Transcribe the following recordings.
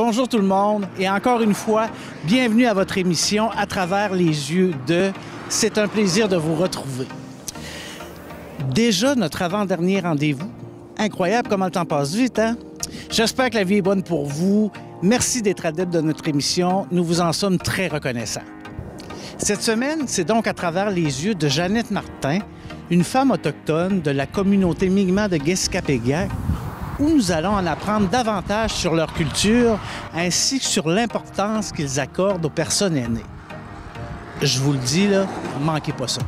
Bonjour tout le monde et encore une fois, bienvenue à votre émission À travers les yeux de... C'est un plaisir de vous retrouver. Déjà notre avant-dernier rendez-vous. Incroyable comment le temps passe vite, hein? J'espère que la vie est bonne pour vous. Merci d'être adepte de notre émission. Nous vous en sommes très reconnaissants. Cette semaine, c'est donc à travers les yeux de Jeannette Martin, une femme autochtone de la communauté Mi'kmaq de Guezcapéguac, où nous allons en apprendre davantage sur leur culture ainsi que sur l'importance qu'ils accordent aux personnes aînées. Je vous le dis, là, manquez pas ça.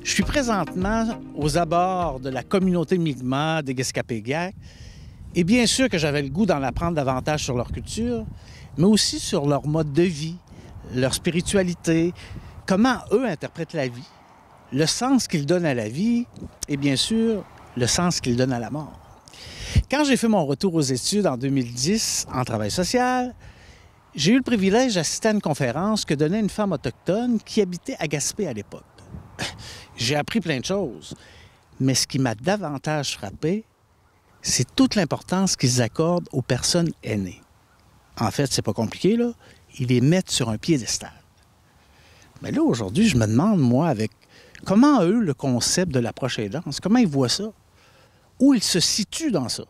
Je suis présentement aux abords de la communauté Mi'kmaq de Guezcapéguac et bien sûr que j'avais le goût d'en apprendre davantage sur leur culture, mais aussi sur leur mode de vie, leur spiritualité, comment eux interprètent la vie, le sens qu'ils donnent à la vie et bien sûr le sens qu'ils donnent à la mort. Quand j'ai fait mon retour aux études en 2010 en travail social, j'ai eu le privilège d'assister à une conférence que donnait une femme autochtone qui habitait à Gaspé à l'époque. J'ai appris plein de choses, mais ce qui m'a davantage frappé, c'est toute l'importance qu'ils accordent aux personnes aînées. En fait, c'est pas compliqué, là. Ils les mettent sur un piédestal. Mais là, aujourd'hui, je me demande, moi, avec comment eux, le concept de l'approche aidance, comment ils voient ça? Où ils se situent dans ça?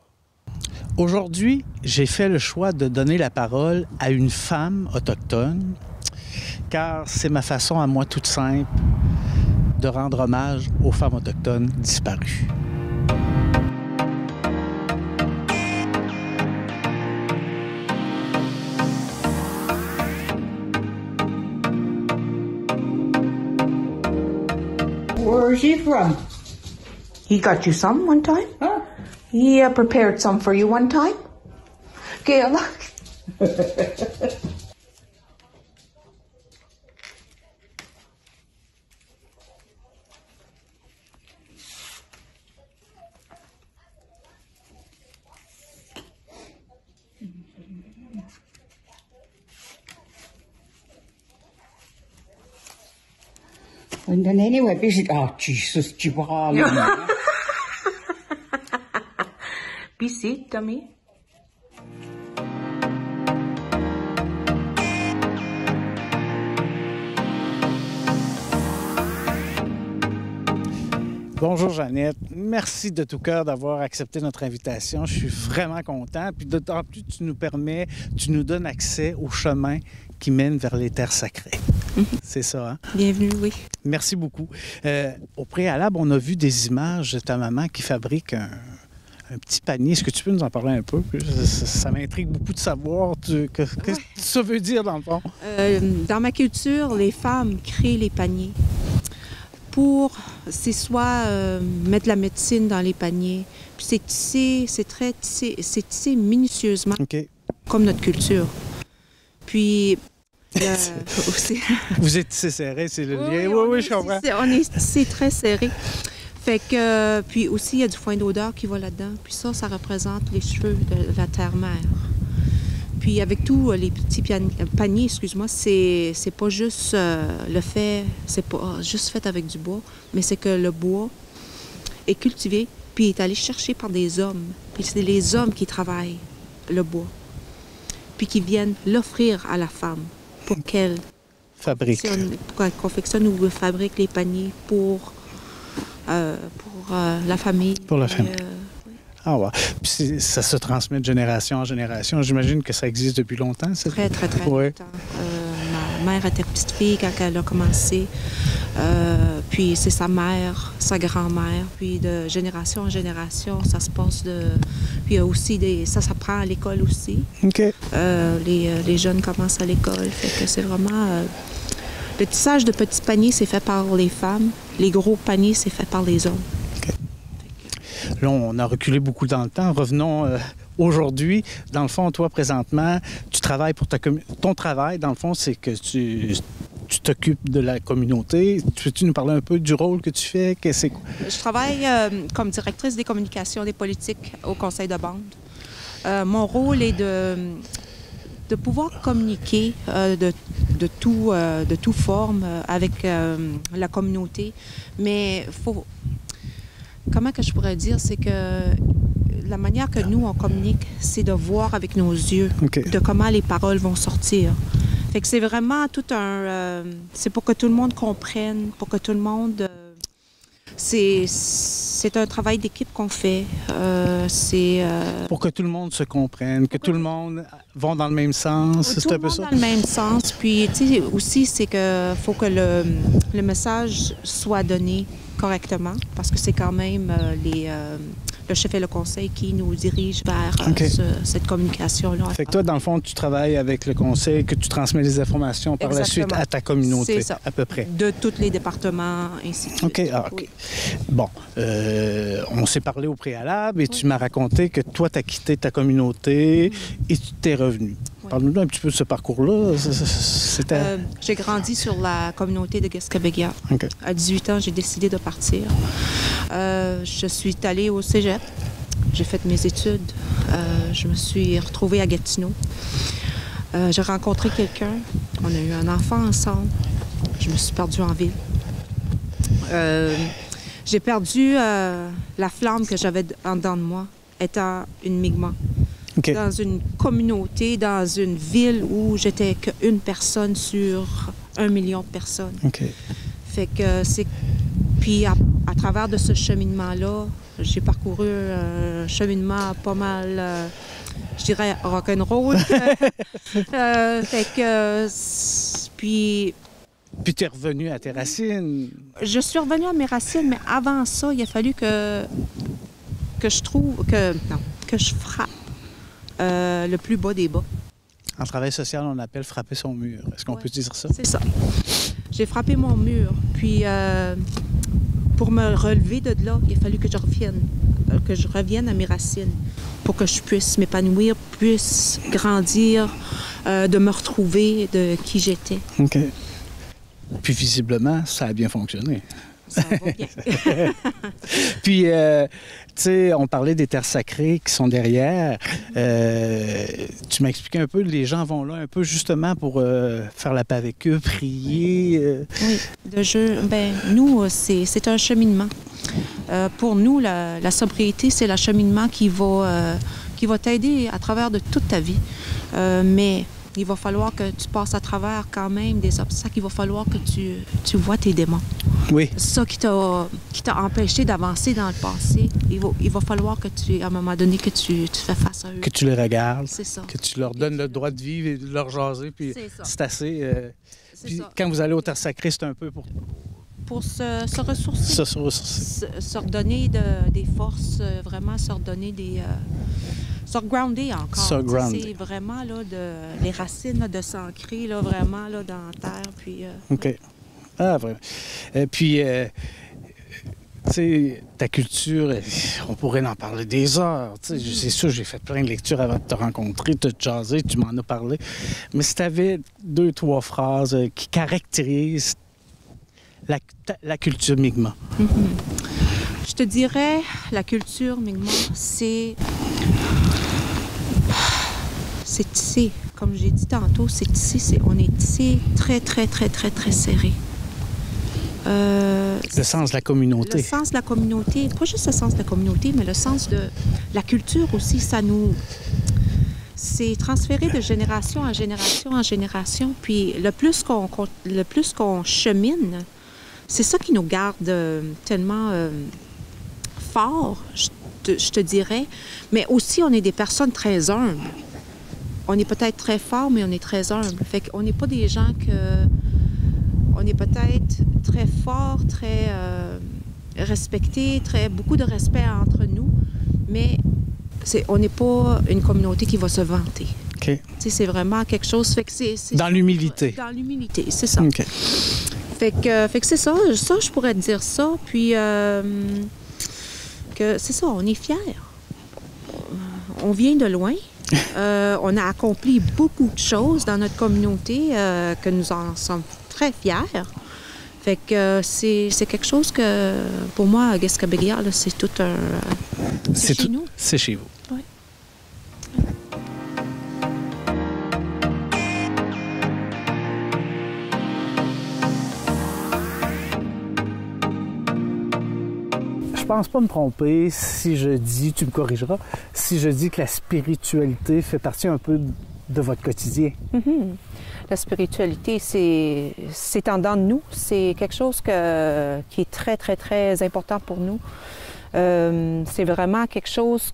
Aujourd'hui, j'ai fait le choix de donner la parole à une femme autochtone, car c'est ma façon à moi toute simple de rendre hommage aux femmes autochtones disparues. Where is he from? He got you some one time? Huh? He prepared some for you one time? Gail. And then anyway, busy. Oh, Jesus, Jibala. Be seated, dummy. Bonjour Jeannette, merci de tout cœur d'avoir accepté notre invitation. Je suis vraiment content. Puis d'autant plus, tu nous donnes accès au chemin qui mène vers les terres sacrées. C'est ça, hein? Bienvenue, oui. Merci beaucoup. Au préalable, on a vu des images de ta maman qui fabrique un petit panier. Est-ce que tu peux nous en parler un peu? Ça m'intrigue beaucoup de savoir qu'est-ce que ça veut dire, dans le fond. Dans ma culture, les femmes créent les paniers pour, c'est soit mettre la médecine dans les paniers, puis c'est tissé, c'est tissé minutieusement, OK. comme notre culture. Puis... Vous êtes tissé serré, c'est le lien. Oui, je comprends. On est tissé très serré. Fait que, puis aussi, il y a du foin d'odeur qui va là-dedans. Puis ça représente les cheveux de la terre-mère. Puis avec tous les petits paniers, excuse-moi, c'est pas juste le fait, c'est pas juste fait avec du bois, mais c'est que le bois est cultivé, puis est allé chercher par des hommes. Puis c'est les hommes qui travaillent le bois, puis qui viennent l'offrir à la femme pour qu'elle confectionne ou fabrique les paniers pour la famille. Pour la famille. Ah ouais. Puis ça se transmet de génération en génération. J'imagine que ça existe depuis longtemps. Très longtemps. Ma mère était petite fille quand elle a commencé. Puis c'est sa mère, sa grand-mère. Puis de génération en génération, ça se passe de... Puis il y a aussi ça s'apprend à l'école aussi. OK. Les jeunes commencent à l'école. Fait que c'est vraiment... Le tissage de petits paniers, c'est fait par les femmes. Les gros paniers, c'est fait par les hommes. OK. Là, on a reculé beaucoup dans le temps. Revenons aujourd'hui. Dans le fond, toi, présentement, tu travailles pour ton travail, dans le fond, c'est que tu tu t'occupes de la communauté. Peux-tu nous parler un peu du rôle que tu fais? Je travaille comme directrice des communications des politiques au conseil de bande. Mon rôle est de pouvoir communiquer de toute forme avec la communauté. Mais comment que je pourrais dire, c'est que la manière que nous, on communique, c'est de voir avec nos yeux de comment les paroles vont sortir. Fait que c'est vraiment tout c'est pour que tout le monde comprenne, pour que tout le monde... C'est un travail d'équipe qu'on fait. Pour que tout le monde se comprenne, que tout le monde va dans le même sens, c'est un peu ça? Tout le monde dans le même sens. Puis, tu sais, aussi, c'est que faut que le message soit donné correctement, parce que c'est quand même le chef et le conseil qui nous dirige vers cette communication-là. Fait que toi, dans le fond, tu travailles avec le conseil, que tu transmets les informations par la suite à ta communauté, c'est ça, à peu près. De tous les départements, ainsi de suite. OK. Oui. Bon, on s'est parlé au préalable et tu m'as raconté que toi, tu as quitté ta communauté et tu t'es revenu. Parle-nous un petit peu de ce parcours-là. J'ai grandi sur la communauté de Guescabéguia. À 18 ans, j'ai décidé de partir. Je suis allée au cégep. J'ai fait mes études. Je me suis retrouvée à Gatineau. J'ai rencontré quelqu'un. On a eu un enfant ensemble. Je me suis perdue en ville. J'ai perdu la flamme que j'avais en dedans de moi, étant une Mi'kmaq. Dans une communauté, dans une ville où j'étais qu'une personne sur 1 million de personnes. Fait que c'est... Puis à travers de ce cheminement-là, j'ai parcouru un cheminement pas mal, je dirais, rock'n'roll. Fait que... Puis tu es revenu à tes racines. Je suis revenue à mes racines, mais avant ça, il a fallu que je frappe le plus bas des bas. En travail social, on appelle frapper son mur. Est-ce qu'on peut dire ça? C'est ça. J'ai frappé mon mur. Puis, pour me relever de là, il a fallu que je revienne à mes racines pour que je puisse m'épanouir, puisse grandir, de me retrouver de qui j'étais. OK. Puis, visiblement, ça a bien fonctionné. Ça va bien. Puis, tu sais, on parlait des terres sacrées qui sont derrière. Tu m'as expliqué un peu, les gens vont là un peu justement pour faire la paix avec eux, prier. Oui, nous, c'est un cheminement. Pour nous, la sobriété, c'est l'acheminement qui va t'aider à travers de toute ta vie. Mais il va falloir que tu passes à travers quand même des obstacles. Il va falloir que tu vois tes démons. Oui. C'est ça qui t'a empêché d'avancer dans le passé. Il va falloir que à un moment donné, que tu fais face à eux. Que tu les regardes. C'est ça. Que tu leur donnes le droit de vivre et de leur jaser. Puis c'est assez... puis ça. Quand vous allez aux terres sacrées, c'est un peu pour se ressourcer. Se redonner des forces, vraiment se redonner des... se regrounder encore. C'est vraiment là, les racines là, de s'ancrer là, vraiment là, dans la terre. Puis, OK. Ah, vraiment. Puis, tu sais, ta culture, on pourrait en parler des heures. C'est sûr, j'ai fait plein de lectures avant de te rencontrer, de te jaser, tu m'en as parlé. Mais si tu avais 2-3 phrases qui caractérisent la culture Mi'kmaq. Je te dirais, la culture Mi'kmaq, c'est tissé. Comme j'ai dit tantôt, c'est tissé. On est tissé très, très, très, très, très serré. Le sens de la communauté. Le sens de la communauté. Pas juste le sens de la communauté, mais le sens de la culture aussi. C'est transféré de génération en génération en génération. Puis le plus qu'on chemine, c'est ça qui nous garde tellement forts, je te dirais. Mais aussi, on est des personnes très humbles. On est peut-être très fort, mais on est très humble. Fait qu'on n'est pas des gens on est peut-être très fort, très respecté, beaucoup de respect entre nous, mais on n'est pas une communauté qui va se vanter. OK. C'est vraiment quelque chose... Fait que c'est dans l'humilité. Dans l'humilité, c'est ça. OK. Fait que c'est ça. Ça, je pourrais te dire ça. Puis, que c'est ça, on est fiers. On vient de loin. On a accompli beaucoup de choses dans notre communauté, que nous en sommes très fière. Fait que c'est quelque chose que, pour moi, Guescabéguière, c'est tout un... c'est chez nous. C'est chez vous. Oui. Je pense pas me tromper si je dis, tu me corrigeras, si je dis que la spiritualité fait partie un peu de votre quotidien. Mm-hmm. La spiritualité, c'est en dedans de nous. C'est quelque chose qui est très, très, très important pour nous. C'est vraiment quelque chose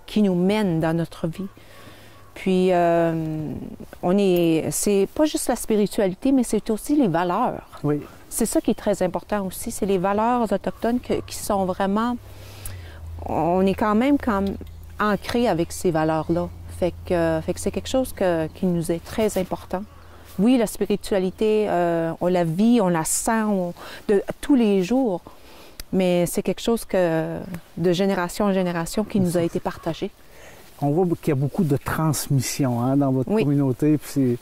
qui nous mène dans notre vie. Puis, c'est pas juste la spiritualité, mais c'est aussi les valeurs. Oui. C'est ça qui est très important aussi. C'est les valeurs autochtones qui sont vraiment... On est quand même ancré avec ces valeurs-là. Fait que c'est quelque chose qui nous est très important. Oui, la spiritualité, on la vit, on la sent tous les jours, mais c'est quelque chose de génération en génération qui nous a été partagé. On voit qu'il y a beaucoup de transmission dans votre communauté. Puis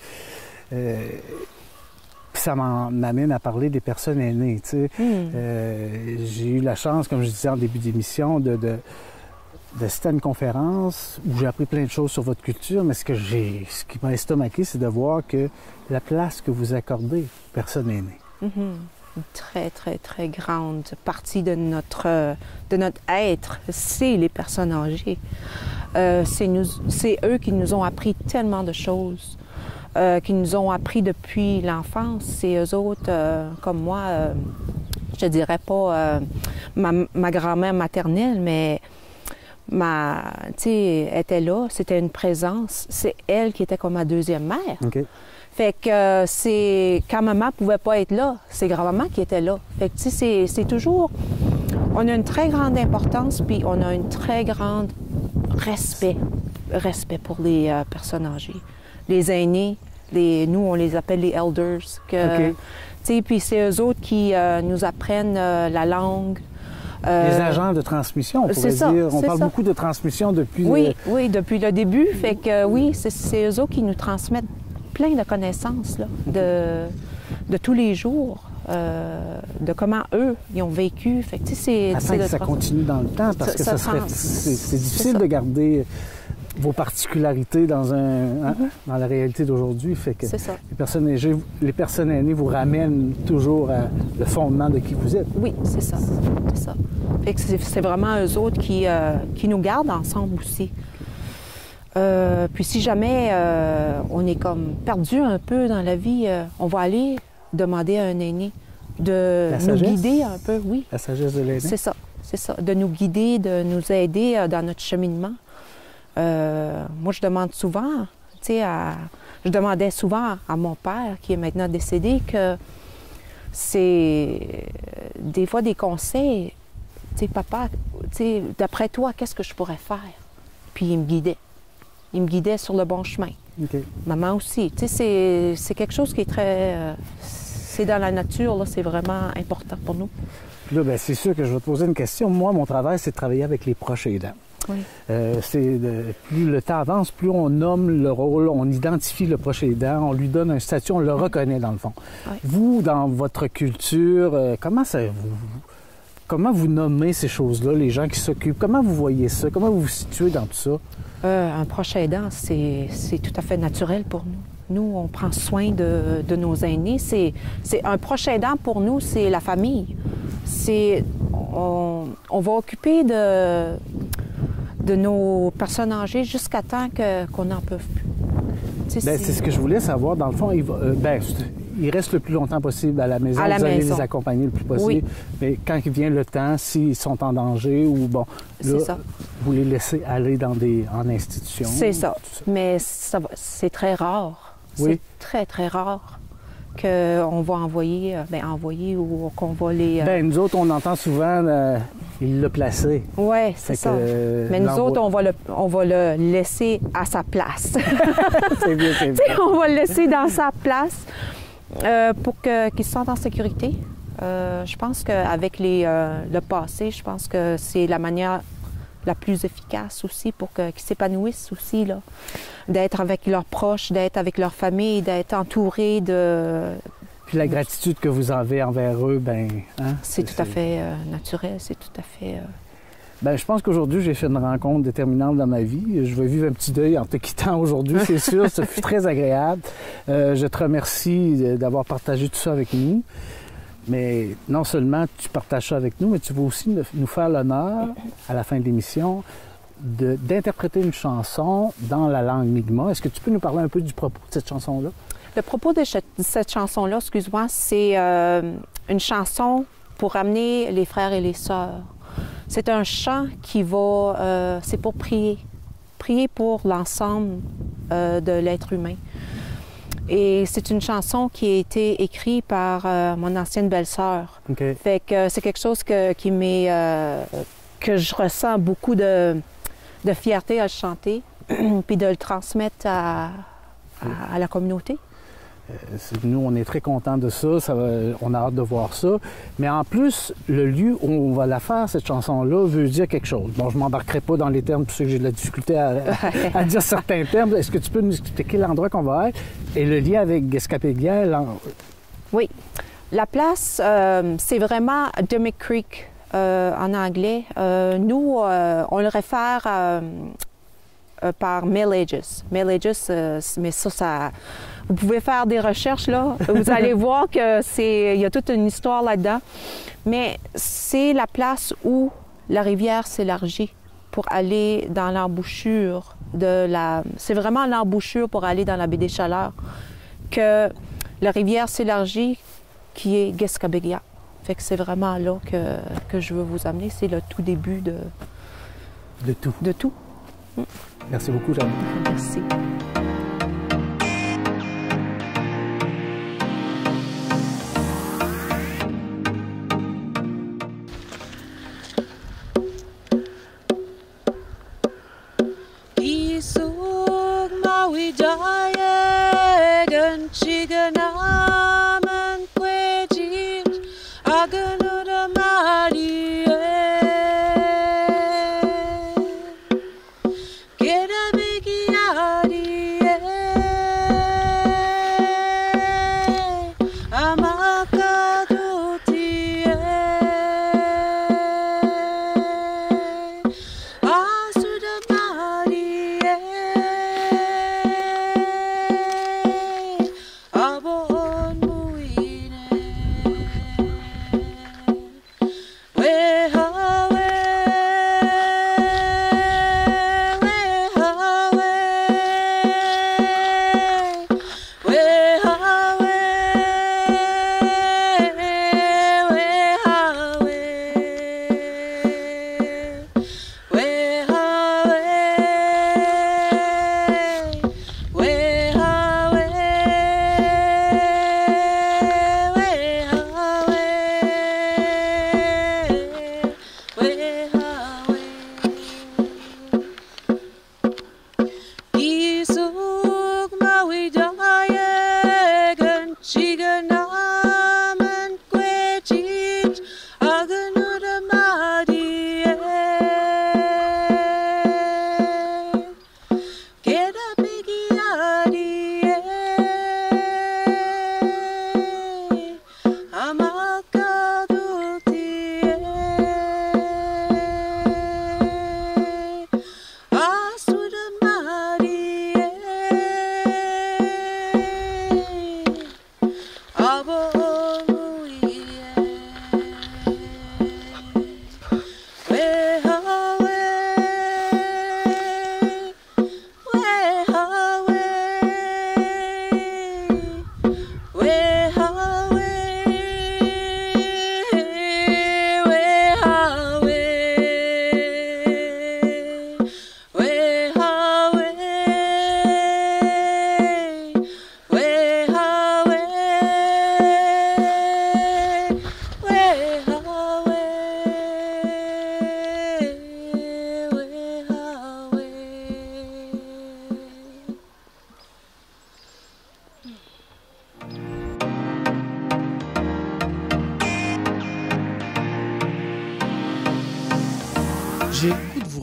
ça m'amène à parler des personnes aînées. J'ai eu la chance, comme je disais en début d'émission, d'assister à une conférence où j'ai appris plein de choses sur votre culture, mais ce qui m'a estomaqué, c'est de voir que la place que vous accordez aux personnes aînées. Une très, très, très grande partie de notre être, c'est les personnes âgées. C'est eux qui nous ont appris tellement de choses, qui nous ont appris depuis l'enfance. C'est eux autres, comme moi, je te dirais pas ma grand-mère maternelle, mais était là, c'était une présence. C'est elle qui était comme ma deuxième mère. Okay. Fait que quand maman pouvait pas être là, c'est grand-maman qui était là. Fait que c'est toujours... On a une très grande importance, puis on a une très grande respect pour les personnes âgées. Les aînés, nous, on les appelle les elders. Puis c'est eux autres qui nous apprennent la langue. Les agents de transmission, on pourrait dire. On parle beaucoup de transmission depuis... Oui, depuis le début. Fait que oui, c'est eux autres qui nous transmettent plein de connaissances là, de tous les jours, de comment eux, ils ont vécu. Fait que, afin que ça continue dans le temps, parce que c'est difficile de garder vos particularités dans la réalité d'aujourd'hui. Fait que les personnes aînées vous ramènent toujours à le fondement de qui vous êtes. Oui, c'est ça. Fait que c'est vraiment eux autres qui nous gardent ensemble aussi. Puis si jamais on est comme perdu un peu dans la vie, on va aller demander à un aîné de nous guider un peu, oui. La sagesse de l'aîné. C'est ça, de nous guider, de nous aider dans notre cheminement. Moi, je demande souvent, je demandais souvent à mon père, qui est maintenant décédé, que c'est des fois des conseils. Papa, d'après toi, qu'est-ce que je pourrais faire? Puis il me guidait. Il me guidait sur le bon chemin. Okay. Maman aussi. C'est quelque chose qui est très... c'est dans la nature, là, c'est vraiment important pour nous. Puis là, bien, c'est sûr que je vais te poser une question. Moi, mon travail, c'est de travailler avec les proches aidants. Oui. Plus le temps avance, plus on nomme le rôle, on identifie le proche aidant, on lui donne un statut, on le reconnaît dans le fond. Oui. Vous, dans votre culture, comment vous nommez ces choses-là, les gens qui s'occupent? Comment vous voyez ça? Comment vous vous situez dans tout ça? Un proche aidant, c'est tout à fait naturel pour nous. Nous, on prend soin de nos aînés. Un proche aidant, pour nous, c'est la famille. On va occuper de nos personnes âgées jusqu'à temps qu'on n'en peut plus. C'est ce que je voulais savoir. Dans le fond, ils restent le plus longtemps possible à la maison. Vous allez les accompagner le plus possible. Oui. Mais quand il vient le temps, s'ils sont en danger ou vous les laissez aller en institution. C'est ça. Mais c'est très rare. Oui. C'est très, très rare qu'on va envoyer ou qu'on va les... nous autres, on entend souvent il l'a placé. Oui, c'est ça. Mais nous autres, on va le laisser à sa place. C'est bien. On va le laisser dans sa place pour qu'il se sente en sécurité. Je pense qu'avec le passé, je pense que c'est la manière la plus efficace aussi pour qu'ils s'épanouissent aussi, là. D'être avec leurs proches, d'être avec leur famille, d'être entourés de... Puis la gratitude que vous avez envers eux, ben, hein? C'est tout à fait naturel, c'est tout à fait... Ben, je pense qu'aujourd'hui, j'ai fait une rencontre déterminante dans ma vie. Je vais vivre un petit deuil en te quittant aujourd'hui, c'est sûr. Ça fut très agréable. Je te remercie d'avoir partagé tout ça avec nous. Mais non seulement tu partages ça avec nous, mais tu vas aussi nous faire l'honneur, à la fin de l'émission, d'interpréter une chanson dans la langue Mi'kmaq. Est-ce que tu peux nous parler un peu du propos de cette chanson-là? Le propos de cette chanson-là, excuse-moi, c'est une chanson pour amener les frères et les sœurs. C'est un chant qui va... c'est pour prier. Prier pour l'ensemble de l'être humain. Et c'est une chanson qui a été écrite par mon ancienne belle-sœur. Okay. Fait que c'est quelque chose que je ressens beaucoup de fierté à le chanter, puis de le transmettre à la communauté. Nous, on est très contents de ça. On a hâte de voir ça. Mais en plus, le lieu où on va la faire, cette chanson-là, veut dire quelque chose. Bon, je ne m'embarquerai pas dans les termes, parce que j'ai de la difficulté à dire certains termes. Est-ce que tu peux nous expliquer l'endroit qu'on va être et le lien avec Guescapéguia? Oui. La place, c'est vraiment Dummick Creek en anglais. Nous, on le réfère par Middle Ages. Middle Ages, mais ça... Vous pouvez faire des recherches, là. Vous allez voir qu'il y a toute une histoire là-dedans. Mais c'est la place où la rivière s'élargit pour aller dans l'embouchure de la... C'est vraiment l'embouchure pour aller dans la baie des Chaleurs que la rivière s'élargit, qui est Guescapéguia. Fait que c'est vraiment là que je veux vous amener. C'est le tout début de tout. De tout. Merci beaucoup, Jeanne. Merci.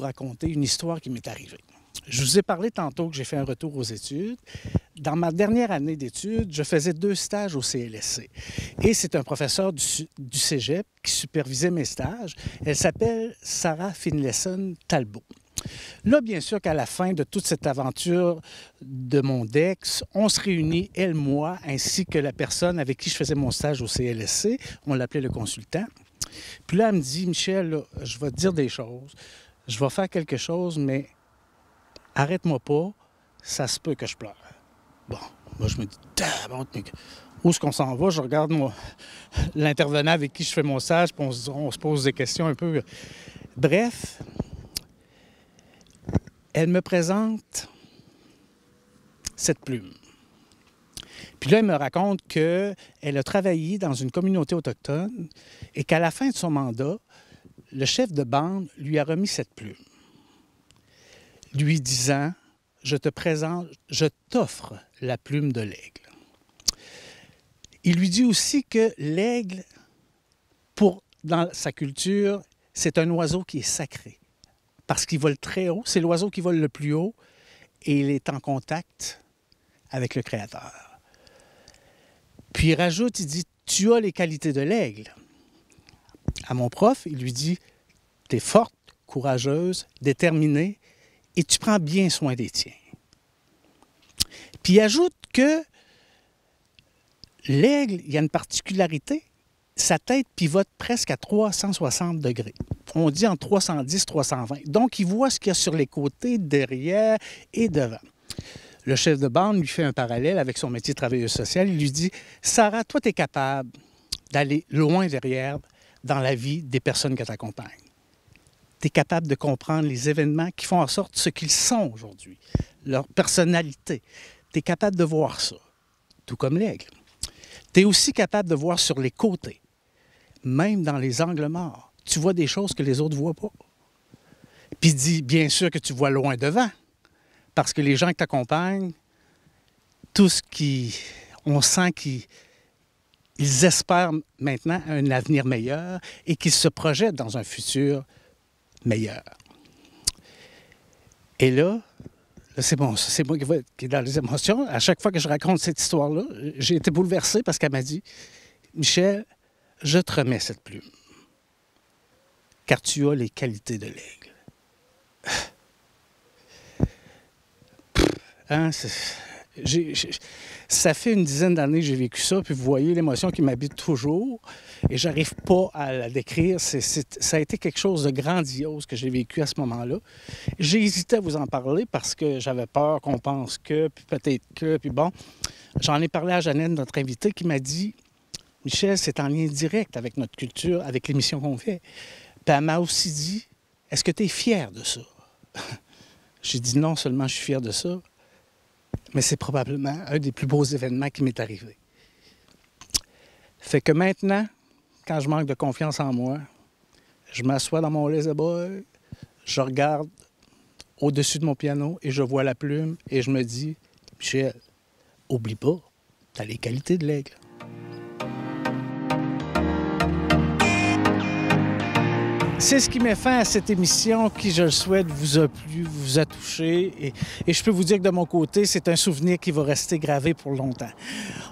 raconter une histoire qui m'est arrivée. Je vous ai parlé tantôt que j'ai fait un retour aux études. Dans ma dernière année d'études, je faisais 2 stages au CLSC. Et c'est un professeur du cégep qui supervisait mes stages. Elle s'appelle Sarah Finlayson-Talbot. Là, bien sûr qu'à la fin de toute cette aventure de mon DEX, on se réunit, elle, moi, ainsi que la personne avec qui je faisais mon stage au CLSC. On l'appelait le consultant. Puis là, elle me dit, Michel, là, je vais te dire des choses. Je vais faire quelque chose, mais arrête-moi pas, ça se peut que je pleure. Bon, moi, je me dis, où est-ce qu'on s'en va? Je regarde l'intervenant avec qui je fais mon stage, puis on se pose des questions un peu. Bref, elle me présente cette plume. Puis là, elle me raconte qu'elle a travaillé dans une communauté autochtone et qu'à la fin de son mandat, le chef de bande lui a remis cette plume, lui disant « Je te présente, je t'offre la plume de l'aigle. » Il lui dit aussi que l'aigle, dans sa culture, c'est un oiseau qui est sacré parce qu'il vole très haut. C'est l'oiseau qui vole le plus haut et il est en contact avec le Créateur. Puis il rajoute, il dit « Tu as les qualités de l'aigle. » À mon prof, il lui dit « Tu es forte, courageuse, déterminée, et tu prends bien soin des tiens. » Puis il ajoute que l'aigle, il y a une particularité, sa tête pivote presque à 360 degrés. On dit entre 310 et 320. Donc, il voit ce qu'il y a sur les côtés, derrière et devant. Le chef de bande lui fait un parallèle avec son métier de travailleuse sociale. Il lui dit « Sarah, toi, tu es capable d'aller loin derrière dans la vie des personnes que tu accompagnes. Tu es capable de comprendre les événements qui font en sorte ce qu'ils sont aujourd'hui, leur personnalité. Tu es capable de voir ça, tout comme l'aigle. Tu es aussi capable de voir sur les côtés, même dans les angles morts. Tu vois des choses que les autres ne voient pas. Puis il dit, bien sûr que tu vois loin devant, parce que les gens qui t'accompagnent, on sent qu'ils espèrent maintenant un avenir meilleur et qu'ils se projettent dans un futur meilleur. Et là, c'est bon, c'est moi qui est dans les émotions. À chaque fois que je raconte cette histoire-là, j'ai été bouleversé parce qu'elle m'a dit « Michel, je te remets cette plume, car tu as les qualités de l'aigle. » Hein, ça fait une dizaine d'années que j'ai vécu ça, puis vous voyez l'émotion qui m'habite toujours, et j'arrive pas à la décrire. Ça a été quelque chose de grandiose que j'ai vécu à ce moment-là. J'ai hésité à vous en parler parce que j'avais peur qu'on pense que, puis peut-être que, puis bon. J'en ai parlé à Jeannette, notre invitée, qui m'a dit « Michel, c'est en lien direct avec notre culture, avec l'émission qu'on fait. » Puis elle m'a aussi dit « Est-ce que tu es fier de ça? » J'ai dit « Non seulement je suis fier de ça, mais c'est probablement un des plus beaux événements qui m'est arrivé. » Fait que maintenant, quand je manque de confiance en moi, je m'assois dans mon lazy-boy, je regarde au-dessus de mon piano et je vois la plume et je me dis « Michel, oublie pas, t'as les qualités de l'aigle. » C'est ce qui met fin à cette émission qui, je le souhaite, vous a plu, vous a touché. Et je peux vous dire que de mon côté, c'est un souvenir qui va rester gravé pour longtemps.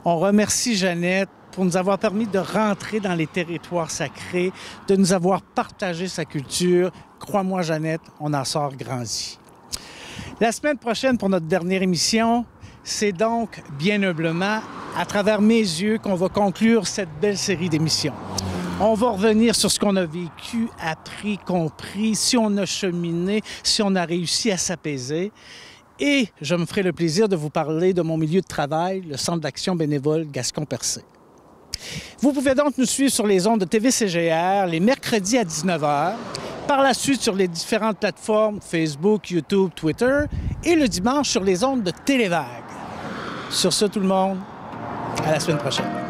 On remercie Jeannette pour nous avoir permis de rentrer dans les territoires sacrés, de nous avoir partagé sa culture. Crois-moi, Jeannette, on en sort grandi. La semaine prochaine, pour notre dernière émission, c'est donc bien humblement, à travers mes yeux, qu'on va conclure cette belle série d'émissions. On va revenir sur ce qu'on a vécu, appris, compris, si on a cheminé, si on a réussi à s'apaiser. Et je me ferai le plaisir de vous parler de mon milieu de travail, le Centre d'action bénévole Gascon-Percé. Vous pouvez donc nous suivre sur les ondes de TV-CGR les mercredis à 19h, par la suite sur les différentes plateformes Facebook, YouTube, Twitter et le dimanche sur les ondes de Télévague. Sur ce, tout le monde, à la semaine prochaine.